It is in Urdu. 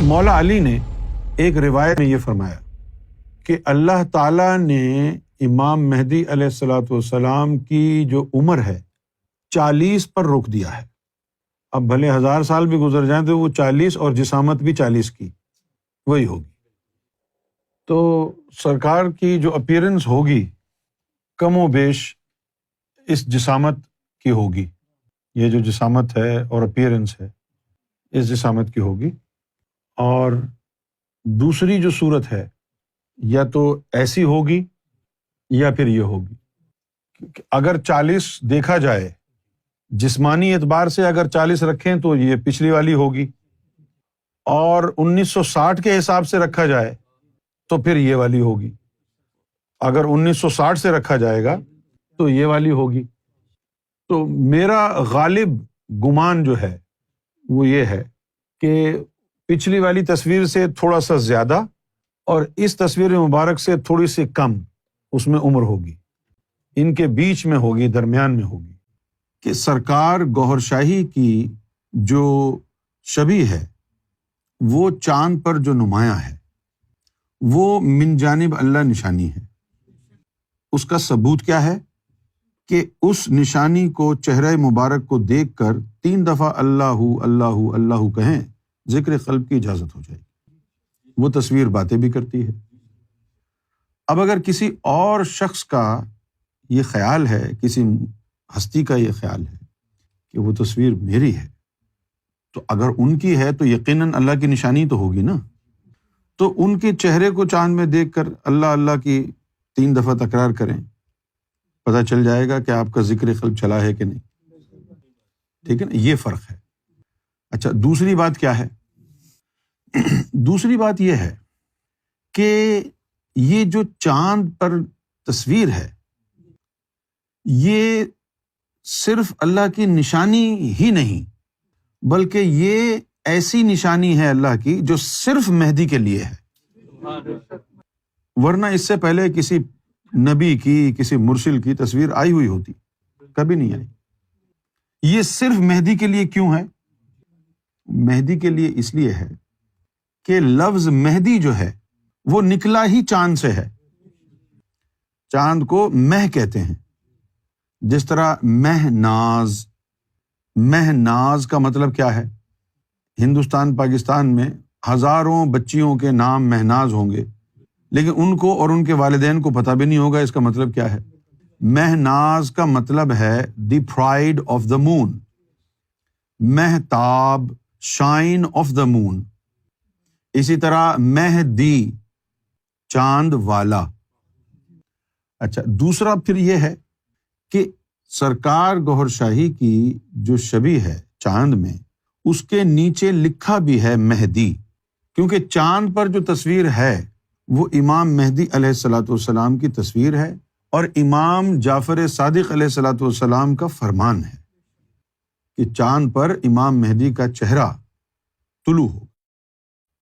مولا علی نے ایک روایت میں یہ فرمایا کہ اللہ تعالیٰ نے امام مہدی علیہ الصلوۃ والسلام کی جو عمر ہے 40 پر روک دیا ہے۔ اب بھلے 1000 سال بھی گزر جائیں تو وہ 40 اور جسامت بھی 40 کی وہی ہوگی۔ تو سرکار کی جو اپیرنس ہوگی کم و بیش اس جسامت کی ہوگی، یہ جو جسامت ہے اور اپیرنس ہے اس جسامت کی ہوگی۔ اور دوسری جو صورت ہے یا تو ایسی ہوگی یا پھر یہ ہوگی۔ اگر 40 دیکھا جائے جسمانی اعتبار سے، اگر 40 رکھیں تو یہ پچھلی والی ہوگی، اور 1960 کے حساب سے رکھا جائے تو پھر یہ والی ہوگی۔ اگر 1960 سے رکھا جائے گا تو یہ والی ہوگی۔ تو میرا غالب گمان جو ہے وہ یہ ہے کہ پچھلی والی تصویر سے تھوڑا سا زیادہ اور اس تصویر مبارک سے تھوڑی سی کم اس میں عمر ہوگی، ان کے بیچ میں ہوگی، درمیان میں ہوگی۔ کہ سرکار گوہر شاہی کی جو شبیہ ہے وہ چاند پر جو نمایاں ہے وہ من جانب اللہ نشانی ہے۔ اس کا ثبوت کیا ہے کہ اس نشانی کو چہرہ مبارک کو دیکھ کر 3 دفعہ اللہ اللہ اللہ کہیں، ذکر قلب کی اجازت ہو جائے گی۔ وہ تصویر باتیں بھی کرتی ہے۔ اب اگر کسی اور شخص کا یہ خیال ہے، کسی ہستی کا یہ خیال ہے کہ وہ تصویر میری ہے، تو اگر ان کی ہے تو یقیناً اللہ کی نشانی تو ہوگی نا۔ تو ان کے چہرے کو چاند میں دیکھ کر اللہ اللہ کی 3 دفعہ تکرار کریں، پتہ چل جائے گا کہ آپ کا ذکر قلب چلا ہے کہ نہیں۔ ٹھیک ہے نا، یہ فرق ہے۔ اچھا، دوسری بات کیا ہے؟ دوسری بات یہ ہے کہ یہ جو چاند پر تصویر ہے یہ صرف اللہ کی نشانی ہی نہیں، بلکہ یہ ایسی نشانی ہے اللہ کی جو صرف مہدی کے لیے ہے، ورنہ اس سے پہلے کسی نبی کی، کسی مرسل کی تصویر آئی ہوئی ہوتی، کبھی نہیں آئی۔ یہ صرف مہدی کے لیے کیوں ہے؟ مہدی کے لیے اس لیے ہے کہ لفظ مہدی جو ہے وہ نکلا ہی چاند سے ہے۔ چاند کو مہ کہتے ہیں، جس طرح مہناز، مہناز کا مطلب کیا ہے؟ ہندوستان پاکستان میں ہزاروں بچیوں کے نام مہناز ہوں گے، لیکن ان کو اور ان کے والدین کو پتہ بھی نہیں ہوگا اس کا مطلب کیا ہے۔ مہناز کا مطلب ہے the pride of the moon, Mahtab, shine of the moon. اسی طرح مہدی، چاند والا۔ اچھا، دوسرا پھر یہ ہے کہ سرکار گوہر شاہی کی جو شبیہ ہے چاند میں، اس کے نیچے لکھا بھی ہے مہدی، کیونکہ چاند پر جو تصویر ہے وہ امام مہدی علیہ الصلوۃ والسلام کی تصویر ہے اور امام جعفر صادق علیہ الصلوۃ والسلام کا فرمان ہے کہ چاند پر امام مہدی کا چہرہ طلوع ہو۔